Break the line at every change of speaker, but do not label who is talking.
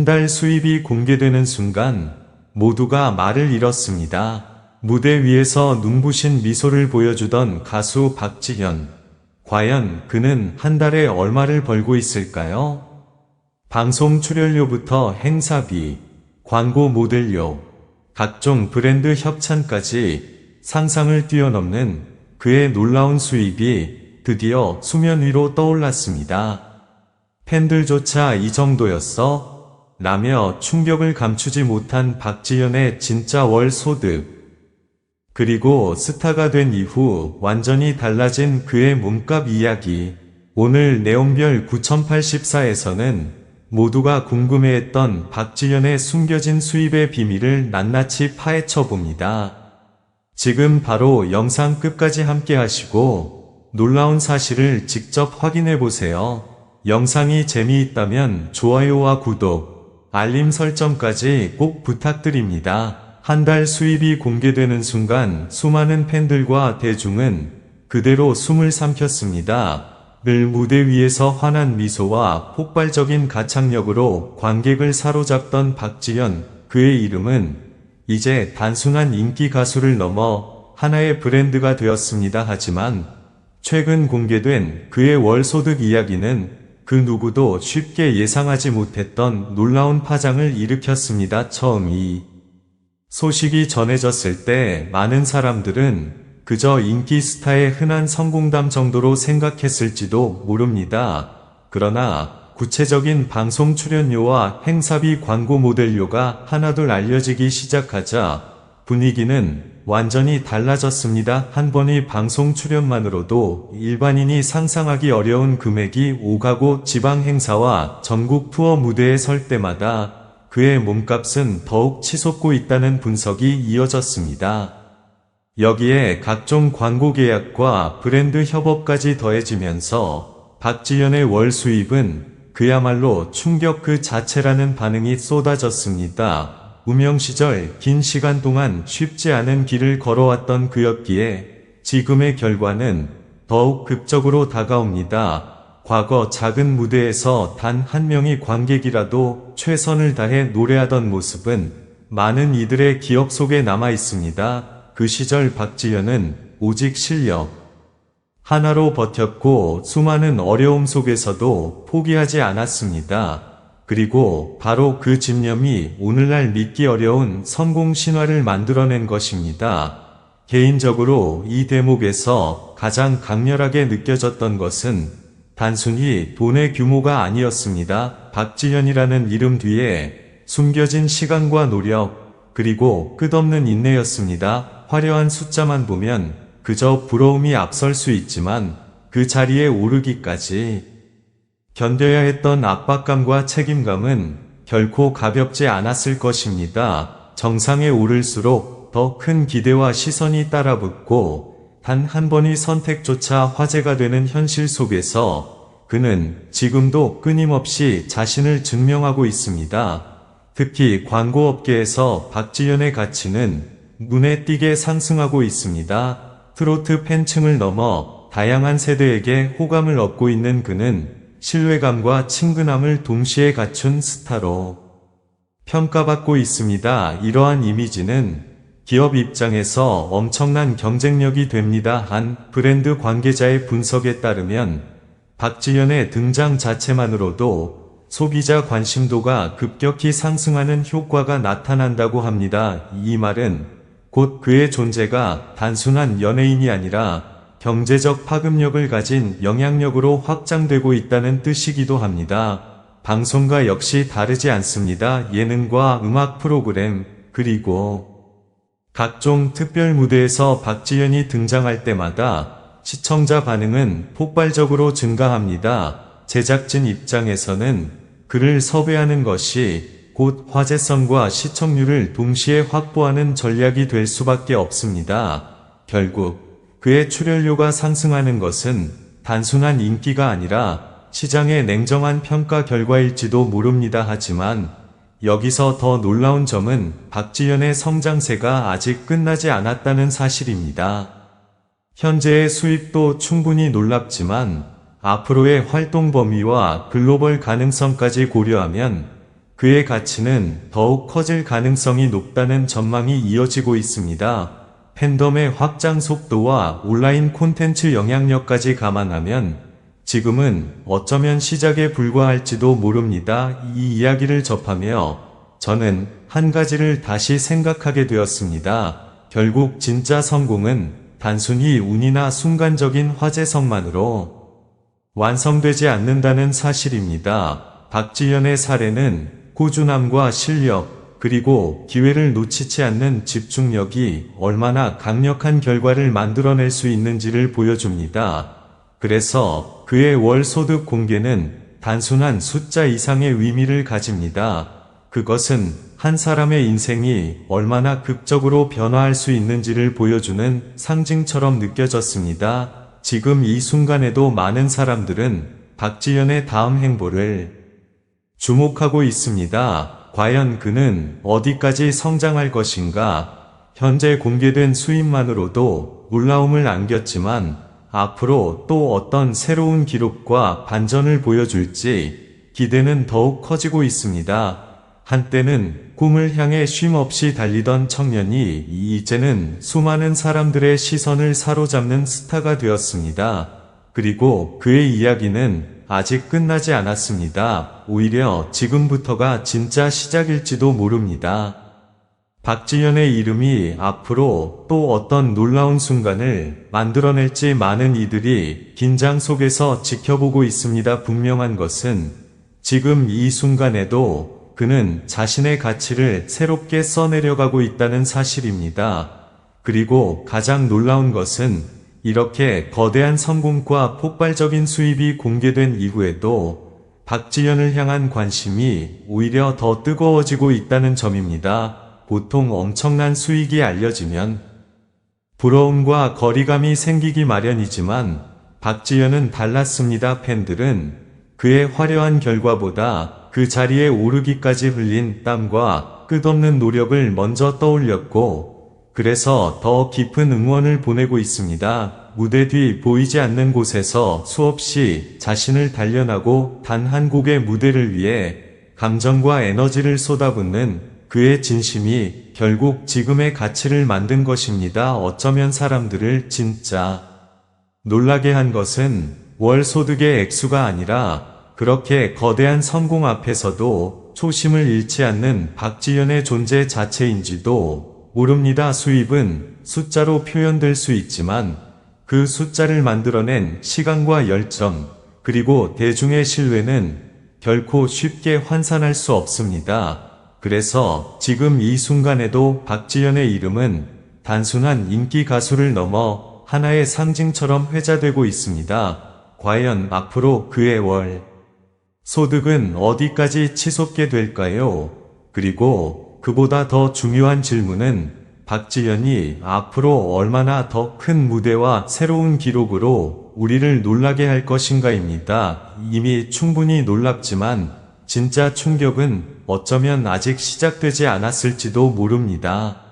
한 달 수입이 공개되는 순간 모두가 말을 잃었습니다. 무대 위에서 눈부신 미소를 보여주던 가수 박지현. 과연 그는 한 달에 얼마를 벌고 있을까요? 방송 출연료부터 행사비, 광고 모델료, 각종 브랜드 협찬까지 상상을 뛰어넘는 그의 놀라운 수입이 드디어 수면 위로 떠올랐습니다. 팬들조차 이 정도였어? 라며 충격을 감추지 못한 박지현의 진짜 월 소득. 그리고 스타가 된 이후 완전히 달라진 그의 몸값 이야기. 오늘 내용별 9084에서는 모두가 궁금해했던 박지현의 숨겨진 수입의 비밀을 낱낱이 파헤쳐 봅니다. 지금 바로 영상 끝까지 함께 하시고 놀라운 사실을 직접 확인해 보세요. 영상이 재미있다면 좋아요와 구독, 알림 설정까지 꼭 부탁드립니다. 한 달 수입이 공개되는 순간 수많은 팬들과 대중은 그대로 숨을 삼켰습니다. 늘 무대 위에서 환한 미소와 폭발적인 가창력으로 관객을 사로잡던 박지현, 그의 이름은 이제 단순한 인기 가수를 넘어 하나의 브랜드가 되었습니다. 하지만 최근 공개된 그의 월 소득 이야기는 그 누구도 쉽게 예상하지 못했던 놀라운 파장을 일으켰습니다. 처음 이 소식이 전해졌을 때 많은 사람들은 그저 인기 스타의 흔한 성공담 정도로 생각했을지도 모릅니다. 그러나 구체적인 방송 출연료와 행사비 광고 모델료가 하나둘 알려지기 시작하자 분위기는 완전히 달라졌습니다. 한 번의 방송 출연만으로도 일반인이 상상하기 어려운 금액이 오가고 지방 행사와 전국 투어 무대에 설 때마다 그의 몸값은 더욱 치솟고 있다는 분석이 이어졌습니다. 여기에 각종 광고 계약과 브랜드 협업까지 더해지면서 박지현의 월 수입은 그야말로 충격 그 자체라는 반응이 쏟아졌습니다. 무명 시절 긴 시간 동안 쉽지 않은 길을 걸어왔던 그였기에 지금의 결과는 더욱 극적으로 다가옵니다. 과거 작은 무대에서 단 한 명의 관객이라도 최선을 다해 노래하던 모습은 많은 이들의 기억 속에 남아 있습니다. 그 시절 박지현은 오직 실력 하나로 버텼고 수많은 어려움 속에서도 포기하지 않았습니다. 그리고 바로 그 집념이 오늘날 믿기 어려운 성공 신화를 만들어낸 것입니다. 개인적으로 이 대목에서 가장 강렬하게 느껴졌던 것은 단순히 돈의 규모가 아니었습니다. 박지현이라는 이름 뒤에 숨겨진 시간과 노력, 그리고 끝없는 인내였습니다. 화려한 숫자만 보면 그저 부러움이 앞설 수 있지만 그 자리에 오르기까지 견뎌야 했던 압박감과 책임감은 결코 가볍지 않았을 것입니다. 정상에 오를수록 더 큰 기대와 시선이 따라붙고 단 한 번의 선택조차 화제가 되는 현실 속에서 그는 지금도 끊임없이 자신을 증명하고 있습니다. 특히 광고업계에서 박지현의 가치는 눈에 띄게 상승하고 있습니다. 트로트 팬층을 넘어 다양한 세대에게 호감을 얻고 있는 그는 신뢰감과 친근함을 동시에 갖춘 스타로 평가받고 있습니다. 이러한 이미지는 기업 입장에서 엄청난 경쟁력이 됩니다. 한 브랜드 관계자의 분석에 따르면 박지현의 등장 자체만으로도 소비자 관심도가 급격히 상승하는 효과가 나타난다고 합니다. 이 말은 곧 그의 존재가 단순한 연예인이 아니라 경제적 파급력을 가진 영향력으로 확장되고 있다는 뜻이기도 합니다. 방송과 역시 다르지 않습니다. 예능과 음악 프로그램, 그리고 각종 특별 무대에서 박지현이 등장할 때마다 시청자 반응은 폭발적으로 증가합니다. 제작진 입장에서는 그를 섭외하는 것이 곧 화제성과 시청률을 동시에 확보하는 전략이 될 수밖에 없습니다. 결국 그의 출연료가 상승하는 것은 단순한 인기가 아니라 시장의 냉정한 평가 결과일지도 모릅니다. 하지만 여기서 더 놀라운 점은 박지현의 성장세가 아직 끝나지 않았다는 사실입니다. 현재의 수입도 충분히 놀랍지만 앞으로의 활동 범위와 글로벌 가능성까지 고려하면 그의 가치는 더욱 커질 가능성이 높다는 전망이 이어지고 있습니다. 팬덤의 확장 속도와 온라인 콘텐츠 영향력까지 감안하면 지금은 어쩌면 시작에 불과할지도 모릅니다. 이 이야기를 접하며 저는 한 가지를 다시 생각하게 되었습니다. 결국 진짜 성공은 단순히 운이나 순간적인 화제성만으로 완성되지 않는다는 사실입니다. 박지현의 사례는 꾸준함과 실력, 그리고 기회를 놓치지 않는 집중력이 얼마나 강력한 결과를 만들어낼 수 있는지를 보여줍니다. 그래서 그의 월 소득 공개는 단순한 숫자 이상의 의미를 가집니다. 그것은 한 사람의 인생이 얼마나 극적으로 변화할 수 있는지를 보여주는 상징처럼 느껴졌습니다. 지금 이 순간에도 많은 사람들은 박지현의 다음 행보를 주목하고 있습니다. 과연 그는 어디까지 성장할 것인가? 현재 공개된 수입만으로도 놀라움을 안겼지만 앞으로 또 어떤 새로운 기록과 반전을 보여줄지 기대는 더욱 커지고 있습니다. 한때는 꿈을 향해 쉼없이 달리던 청년이 이제는 수많은 사람들의 시선을 사로잡는 스타가 되었습니다. 그리고 그의 이야기는 아직 끝나지 않았습니다. 오히려 지금부터가 진짜 시작일지도 모릅니다. 박지현의 이름이 앞으로 또 어떤 놀라운 순간을 만들어낼지 많은 이들이 긴장 속에서 지켜보고 있습니다. 분명한 것은 지금 이 순간에도 그는 자신의 가치를 새롭게 써내려가고 있다는 사실입니다. 그리고 가장 놀라운 것은 이렇게 거대한 성공과 폭발적인 수입이 공개된 이후에도 박지현을 향한 관심이 오히려 더 뜨거워지고 있다는 점입니다. 보통 엄청난 수익이 알려지면 부러움과 거리감이 생기기 마련이지만 박지현은 달랐습니다. 팬들은 그의 화려한 결과보다 그 자리에 오르기까지 흘린 땀과 끝없는 노력을 먼저 떠올렸고, 그래서 더 깊은 응원을 보내고 있습니다. 무대 뒤 보이지 않는 곳에서 수없이 자신을 단련하고 단 한 곡의 무대를 위해 감정과 에너지를 쏟아붓는 그의 진심이 결국 지금의 가치를 만든 것입니다. 어쩌면 사람들을 진짜 놀라게 한 것은 월 소득의 액수가 아니라 그렇게 거대한 성공 앞에서도 초심을 잃지 않는 박지현의 존재 자체인지도 모릅니다. 수입은 숫자로 표현될 수 있지만 그 숫자를 만들어낸 시간과 열정, 그리고 대중의 신뢰는 결코 쉽게 환산할 수 없습니다. 그래서 지금 이 순간에도 박지현의 이름은 단순한 인기 가수를 넘어 하나의 상징처럼 회자되고 있습니다. 과연 앞으로 그의 월 소득은 어디까지 치솟게 될까요? 그리고 그보다 더 중요한 질문은 박지현이 앞으로 얼마나 더 큰 무대와 새로운 기록으로 우리를 놀라게 할 것인가입니다. 이미 충분히 놀랍지만 진짜 충격은 어쩌면 아직 시작되지 않았을지도 모릅니다.